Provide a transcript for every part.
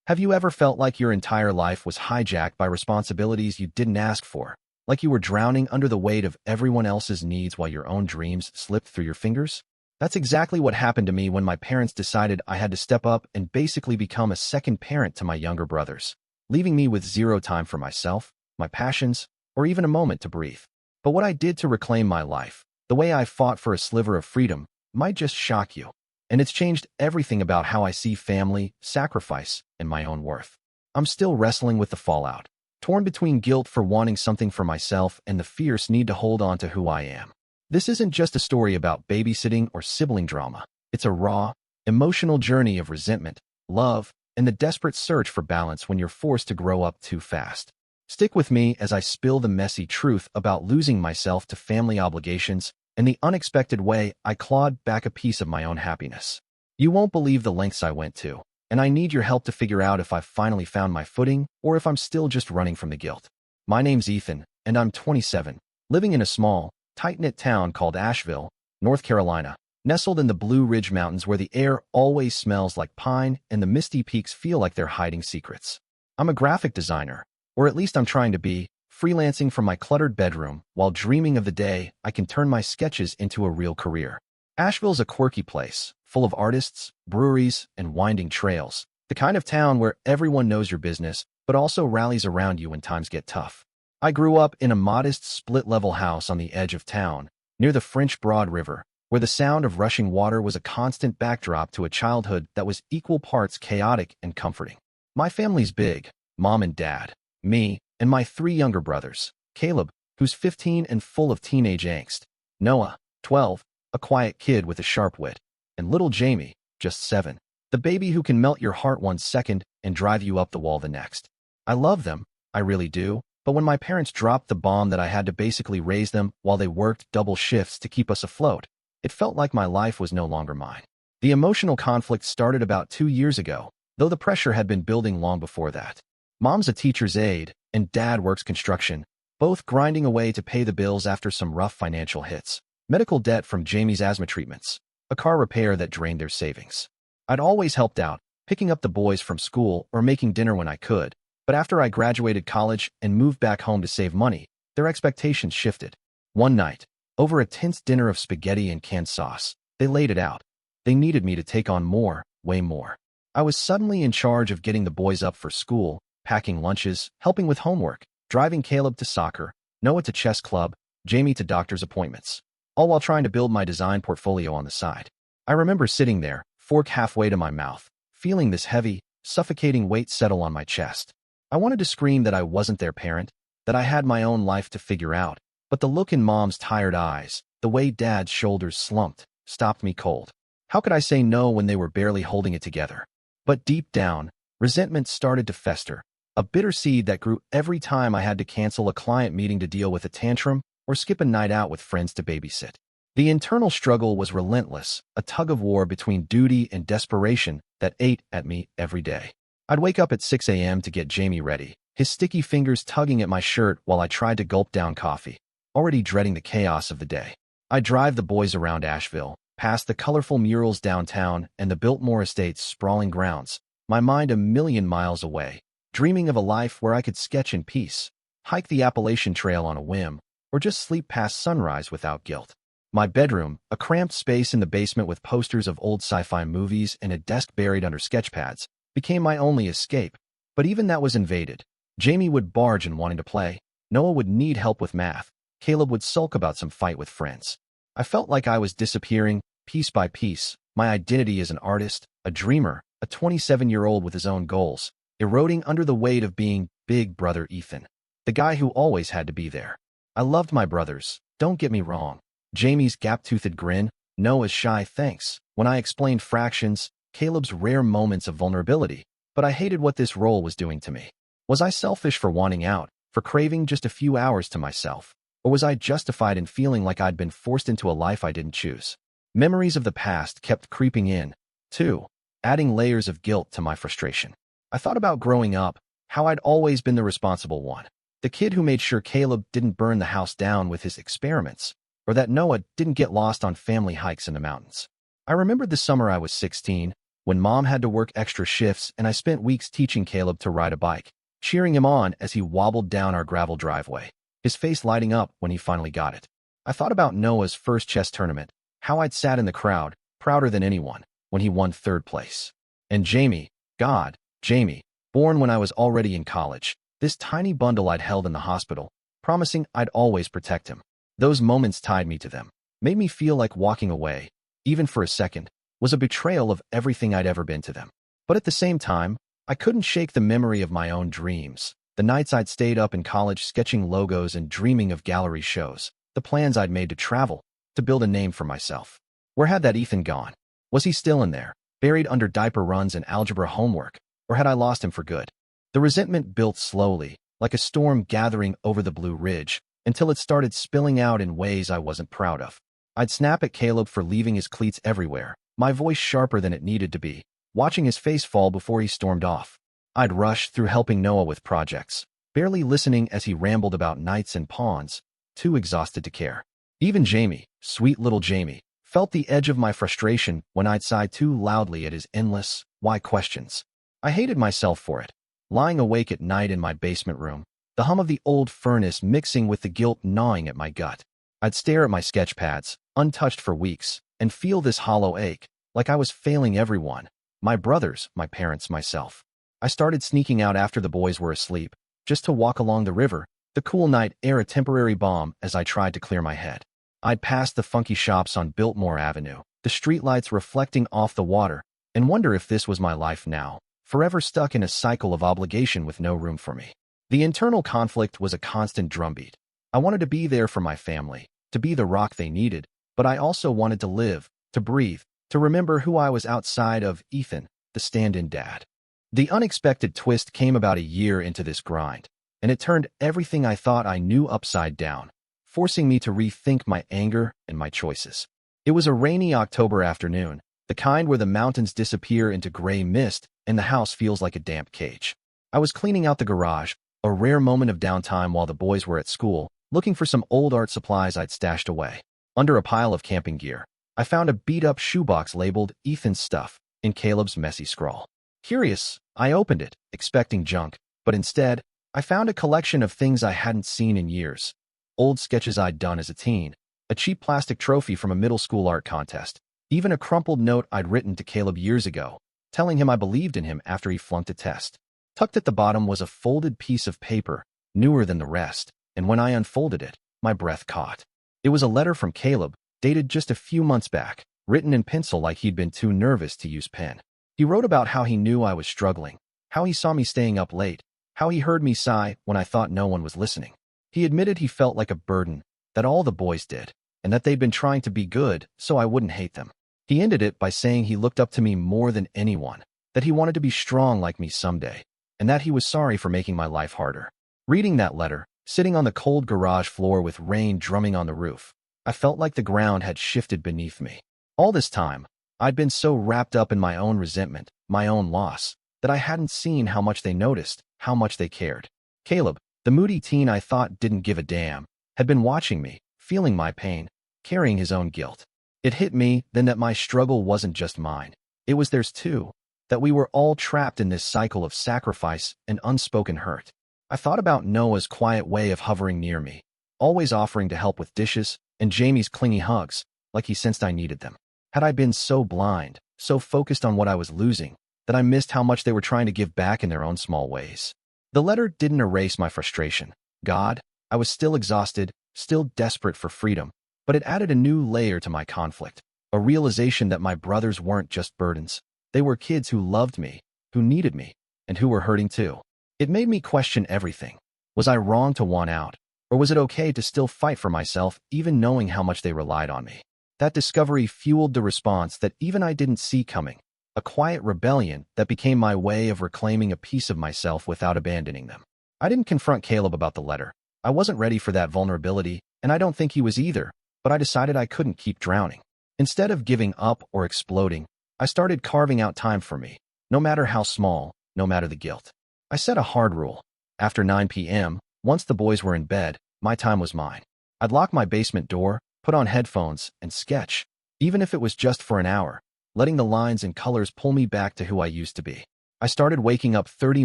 Have you ever felt like your entire life was hijacked by responsibilities you didn't ask for? Like you were drowning under the weight of everyone else's needs while your own dreams slipped through your fingers? That's exactly what happened to me when my parents decided I had to step up and basically become a second parent to my younger brothers, leaving me with zero time for myself, my passions, or even a moment to breathe. But what I did to reclaim my life, the way I fought for a sliver of freedom, might just shock you. And it's changed everything about how I see family, sacrifice, and my own worth. I'm still wrestling with the fallout, torn between guilt for wanting something for myself and the fierce need to hold on to who I am. This isn't just a story about babysitting or sibling drama. It's a raw, emotional journey of resentment, love, and the desperate search for balance when you're forced to grow up too fast. Stick with me as I spill the messy truth about losing myself to family obligations and the unexpected way I clawed back a piece of my own happiness. You won't believe the lengths I went to, and I need your help to figure out if I've finally found my footing or if I'm still just running from the guilt. My name's Ethan, and I'm 27, living in a small, tight-knit town called Asheville, North Carolina, nestled in the Blue Ridge Mountains where the air always smells like pine and the misty peaks feel like they're hiding secrets. I'm a graphic designer, or at least I'm trying to be, freelancing from my cluttered bedroom while dreaming of the day I can turn my sketches into a real career. Asheville's a quirky place, full of artists, breweries, and winding trails, the kind of town where everyone knows your business, but also rallies around you when times get tough. I grew up in a modest split-level house on the edge of town, near the French Broad River, where the sound of rushing water was a constant backdrop to a childhood that was equal parts chaotic and comforting. My family's big, mom and dad, me, and my three younger brothers, Caleb, who's 15 and full of teenage angst, Noah, 12, a quiet kid with a sharp wit, and little Jamie, just 7, the baby who can melt your heart one second and drive you up the wall the next. I love them, I really do, but when my parents dropped the bomb that I had to basically raise them while they worked double shifts to keep us afloat, it felt like my life was no longer mine. The emotional conflict started about 2 years ago, though the pressure had been building long before that. Mom's a teacher's aide, and Dad works construction, both grinding away to pay the bills after some rough financial hits. Medical debt from Jamie's asthma treatments, a car repair that drained their savings. I'd always helped out, picking up the boys from school or making dinner when I could, but after I graduated college and moved back home to save money, their expectations shifted. One night, over a tense dinner of spaghetti and canned sauce, they laid it out. They needed me to take on more, way more. I was suddenly in charge of getting the boys up for school, packing lunches, helping with homework, driving Caleb to soccer, Noah to chess club, Jamie to doctor's appointments, all while trying to build my design portfolio on the side. I remember sitting there, fork halfway to my mouth, feeling this heavy, suffocating weight settle on my chest. I wanted to scream that I wasn't their parent, that I had my own life to figure out, but the look in Mom's tired eyes, the way Dad's shoulders slumped, stopped me cold. How could I say no when they were barely holding it together? But deep down, resentment started to fester, a bitter seed that grew every time I had to cancel a client meeting to deal with a tantrum or skip a night out with friends to babysit. The internal struggle was relentless, a tug-of-war between duty and desperation that ate at me every day. I'd wake up at 6 a.m. to get Jamie ready, his sticky fingers tugging at my shirt while I tried to gulp down coffee, already dreading the chaos of the day. I'd drive the boys around Asheville, past the colorful murals downtown and the Biltmore Estate's sprawling grounds, my mind a million miles away, dreaming of a life where I could sketch in peace, hike the Appalachian Trail on a whim, or just sleep past sunrise without guilt. My bedroom, a cramped space in the basement with posters of old sci-fi movies and a desk buried under sketchpads, became my only escape. But even that was invaded. Jamie would barge in wanting to play, Noah would need help with math, Caleb would sulk about some fight with friends. I felt like I was disappearing, piece by piece, my identity as an artist, a dreamer, a 27-year-old with his own goals, eroding under the weight of being Big Brother Ethan, the guy who always had to be there. I loved my brothers, don't get me wrong. Jamie's gap-toothed grin, Noah's shy thanks, when I explained fractions, Caleb's rare moments of vulnerability, but I hated what this role was doing to me. Was I selfish for wanting out, for craving just a few hours to myself, or was I justified in feeling like I'd been forced into a life I didn't choose? Memories of the past kept creeping in, too, adding layers of guilt to my frustration. I thought about growing up, how I'd always been the responsible one, the kid who made sure Caleb didn't burn the house down with his experiments, or that Noah didn't get lost on family hikes in the mountains. I remembered the summer I was 16, when Mom had to work extra shifts and I spent weeks teaching Caleb to ride a bike, cheering him on as he wobbled down our gravel driveway, his face lighting up when he finally got it. I thought about Noah's first chess tournament, how I'd sat in the crowd, prouder than anyone, when he won third place. And Jamie, God, Jamie, born when I was already in college, this tiny bundle I'd held in the hospital, promising I'd always protect him. Those moments tied me to them, made me feel like walking away, even for a second, was a betrayal of everything I'd ever been to them. But at the same time, I couldn't shake the memory of my own dreams, the nights I'd stayed up in college sketching logos and dreaming of gallery shows, the plans I'd made to travel, to build a name for myself. Where had that Ethan gone? Was he still in there, buried under diaper runs and algebra homework, or had I lost him for good? The resentment built slowly, like a storm gathering over the Blue Ridge, until it started spilling out in ways I wasn't proud of. I'd snap at Caleb for leaving his cleats everywhere, my voice sharper than it needed to be, watching his face fall before he stormed off. I'd rush through helping Noah with projects, barely listening as he rambled about knights and pawns, too exhausted to care. Even Jamie, sweet little Jamie, felt the edge of my frustration when I'd sigh too loudly at his endless, why questions. I hated myself for it. Lying awake at night in my basement room, the hum of the old furnace mixing with the guilt gnawing at my gut. I'd stare at my sketch pads, untouched for weeks, and feel this hollow ache, like I was failing everyone, my brothers, my parents, myself. I started sneaking out after the boys were asleep, just to walk along the river, the cool night air a temporary balm as I tried to clear my head. I'd pass the funky shops on Biltmore Avenue, the streetlights reflecting off the water, and wonder if this was my life now, forever stuck in a cycle of obligation with no room for me. The internal conflict was a constant drumbeat. I wanted to be there for my family, to be the rock they needed, but I also wanted to live, to breathe, to remember who I was outside of Ethan, the stand-in dad. The unexpected twist came about a year into this grind, and it turned everything I thought I knew upside down, forcing me to rethink my anger and my choices. It was a rainy October afternoon, the kind where the mountains disappear into gray mist and the house feels like a damp cage. I was cleaning out the garage, a rare moment of downtime while the boys were at school, looking for some old art supplies I'd stashed away. Under a pile of camping gear, I found a beat-up shoebox labeled Ethan's Stuff in Caleb's messy scrawl. Curious, I opened it, expecting junk, but instead, I found a collection of things I hadn't seen in years. Old sketches I'd done as a teen, a cheap plastic trophy from a middle school art contest, even a crumpled note I'd written to Caleb years ago, telling him I believed in him after he flunked a test. Tucked at the bottom was a folded piece of paper, newer than the rest, and when I unfolded it, my breath caught. It was a letter from Caleb, dated just a few months back, written in pencil like he'd been too nervous to use pen. He wrote about how he knew I was struggling, how he saw me staying up late, how he heard me sigh when I thought no one was listening. He admitted he felt like a burden, that all the boys did, and that they'd been trying to be good so I wouldn't hate them. He ended it by saying he looked up to me more than anyone, that he wanted to be strong like me someday, and that he was sorry for making my life harder. Reading that letter, sitting on the cold garage floor with rain drumming on the roof, I felt like the ground had shifted beneath me. All this time, I'd been so wrapped up in my own resentment, my own loss, that I hadn't seen how much they noticed, how much they cared. Caleb, the moody teen I thought didn't give a damn, had been watching me, feeling my pain, carrying his own guilt. It hit me then that my struggle wasn't just mine. It was theirs too, that we were all trapped in this cycle of sacrifice and unspoken hurt. I thought about Noah's quiet way of hovering near me, always offering to help with dishes, and Jamie's clingy hugs, like he sensed I needed them. Had I been so blind, so focused on what I was losing, that I missed how much they were trying to give back in their own small ways? The letter didn't erase my frustration. God, I was still exhausted, still desperate for freedom, but it added a new layer to my conflict, a realization that my brothers weren't just burdens. They were kids who loved me, who needed me, and who were hurting too. It made me question everything. Was I wrong to want out, or was it okay to still fight for myself even knowing how much they relied on me? That discovery fueled the response that even I didn't see coming, a quiet rebellion that became my way of reclaiming a piece of myself without abandoning them. I didn't confront Caleb about the letter. I wasn't ready for that vulnerability, and I don't think he was either, but I decided I couldn't keep drowning. Instead of giving up or exploding, I started carving out time for me, no matter how small, no matter the guilt. I set a hard rule. After 9 p.m., once the boys were in bed, my time was mine. I'd lock my basement door, put on headphones, and sketch, even if it was just for an hour. letting the lines and colors pull me back to who I used to be. I started waking up 30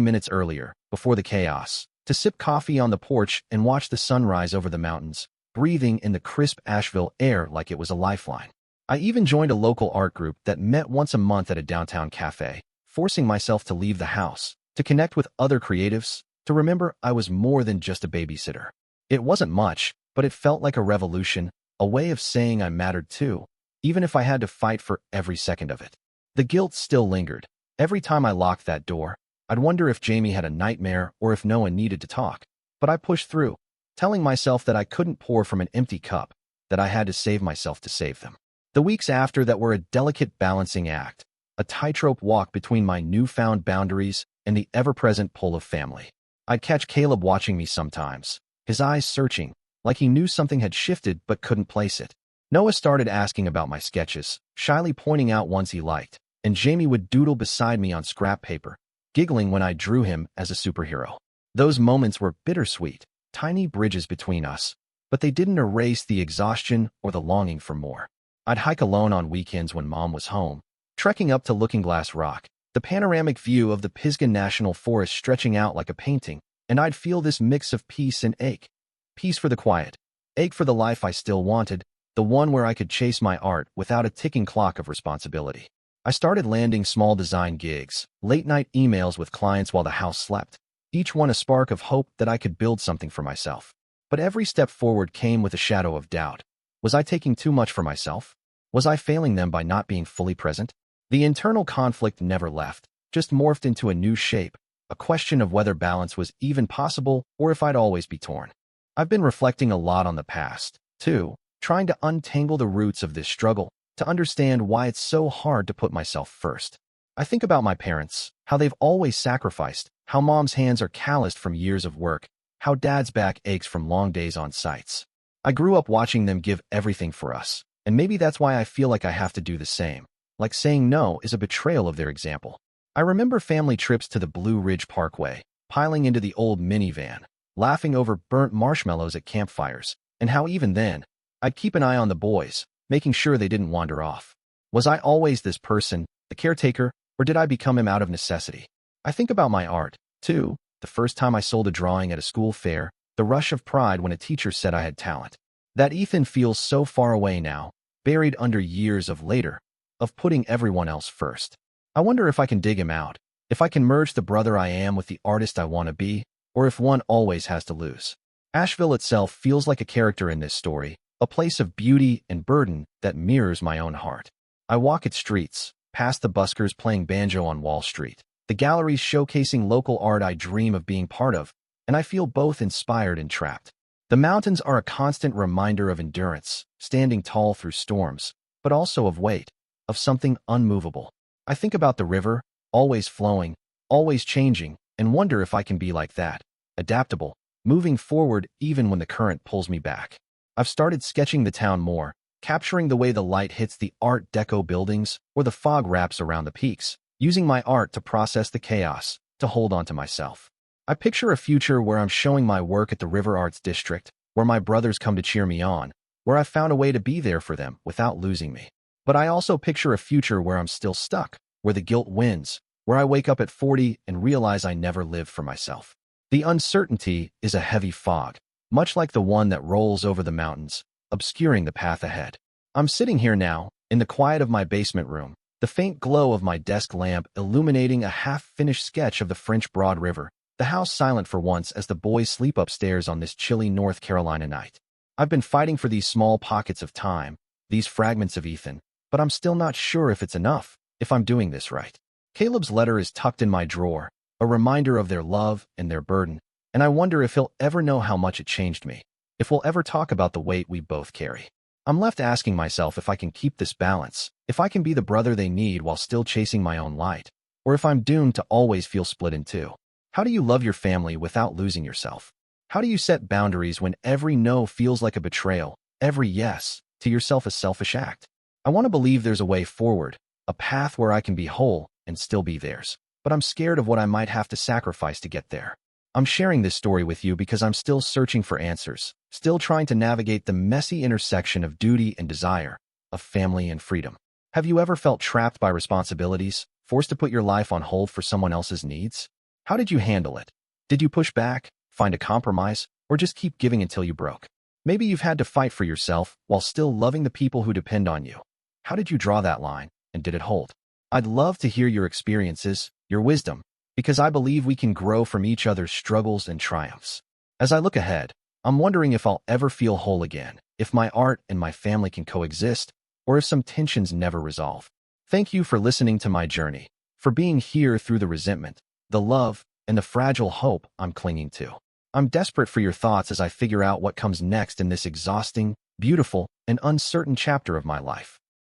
minutes earlier, before the chaos, to sip coffee on the porch and watch the sunrise over the mountains, breathing in the crisp Asheville air like it was a lifeline. I even joined a local art group that met once a month at a downtown cafe, forcing myself to leave the house, to connect with other creatives, to remember I was more than just a babysitter. It wasn't much, but it felt like a revolution, a way of saying I mattered too, even if I had to fight for every second of it. The guilt still lingered. Every time I locked that door, I'd wonder if Jamie had a nightmare or if no one needed to talk. But I pushed through, telling myself that I couldn't pour from an empty cup, that I had to save myself to save them. The weeks after that were a delicate balancing act, a tightrope walk between my newfound boundaries and the ever-present pull of family. I'd catch Caleb watching me sometimes, his eyes searching, like he knew something had shifted but couldn't place it. Noah started asking about my sketches, shyly pointing out ones he liked, and Jamie would doodle beside me on scrap paper, giggling when I drew him as a superhero. Those moments were bittersweet, tiny bridges between us, but they didn't erase the exhaustion or the longing for more. I'd hike alone on weekends when Mom was home, trekking up to Looking Glass Rock, the panoramic view of the Pisgah National Forest stretching out like a painting, and I'd feel this mix of peace and ache. Peace for the quiet, ache for the life I still wanted, the one where I could chase my art without a ticking clock of responsibility. I started landing small design gigs, late-night emails with clients while the house slept, each one a spark of hope that I could build something for myself. But every step forward came with a shadow of doubt. Was I taking too much for myself? Was I failing them by not being fully present? The internal conflict never left, just morphed into a new shape, a question of whether balance was even possible or if I'd always be torn. I've been reflecting a lot on the past, too, trying to untangle the roots of this struggle, to understand why it's so hard to put myself first. I think about my parents, how they've always sacrificed, how Mom's hands are calloused from years of work, how Dad's back aches from long days on sites. I grew up watching them give everything for us, and maybe that's why I feel like I have to do the same. Like saying no is a betrayal of their example. I remember family trips to the Blue Ridge Parkway, piling into the old minivan, laughing over burnt marshmallows at campfires, and how even then, I'd keep an eye on the boys, making sure they didn't wander off. Was I always this person, the caretaker, or did I become him out of necessity? I think about my art, too, the first time I sold a drawing at a school fair, the rush of pride when a teacher said I had talent. That Ethan feels so far away now, buried under years of later, of putting everyone else first. I wonder if I can dig him out, if I can merge the brother I am with the artist I want to be, or if one always has to lose. Asheville itself feels like a character in this story, a place of beauty and burden that mirrors my own heart. I walk its streets, past the buskers playing banjo on Wall Street, the galleries showcasing local art I dream of being part of, and I feel both inspired and trapped. The mountains are a constant reminder of endurance, standing tall through storms, but also of weight, of something unmovable. I think about the river, always flowing, always changing, and wonder if I can be like that, adaptable, moving forward even when the current pulls me back. I've started sketching the town more, capturing the way the light hits the Art Deco buildings or the fog wraps around the peaks, using my art to process the chaos, to hold on to myself. I picture a future where I'm showing my work at the River Arts District, where my brothers come to cheer me on, where I've found a way to be there for them without losing me. But I also picture a future where I'm still stuck, where the guilt wins, where I wake up at 40 and realize I never lived for myself. The uncertainty is a heavy fog, much like the one that rolls over the mountains, obscuring the path ahead. I'm sitting here now, in the quiet of my basement room, the faint glow of my desk lamp illuminating a half-finished sketch of the French Broad River, the house silent for once as the boys sleep upstairs on this chilly North Carolina night. I've been fighting for these small pockets of time, these fragments of Ethan, but I'm still not sure if it's enough, if I'm doing this right. Caleb's letter is tucked in my drawer, a reminder of their love and their burden, and I wonder if he'll ever know how much it changed me, if we'll ever talk about the weight we both carry. I'm left asking myself if I can keep this balance, if I can be the brother they need while still chasing my own light, or if I'm doomed to always feel split in two. How do you love your family without losing yourself? How do you set boundaries when every no feels like a betrayal, every yes to yourself a selfish act? I want to believe there's a way forward, a path where I can be whole and still be theirs, but I'm scared of what I might have to sacrifice to get there. I'm sharing this story with you because I'm still searching for answers, still trying to navigate the messy intersection of duty and desire, of family and freedom. Have you ever felt trapped by responsibilities, forced to put your life on hold for someone else's needs? How did you handle it? Did you push back, find a compromise, or just keep giving until you broke? Maybe you've had to fight for yourself while still loving the people who depend on you. How did you draw that line, and did it hold? I'd love to hear your experiences, your wisdom, because I believe we can grow from each other's struggles and triumphs. As I look ahead, I'm wondering if I'll ever feel whole again, if my art and my family can coexist, or if some tensions never resolve. Thank you for listening to my journey, for being here through the resentment, the love, and the fragile hope I'm clinging to. I'm desperate for your thoughts as I figure out what comes next in this exhausting, beautiful, and uncertain chapter of my life.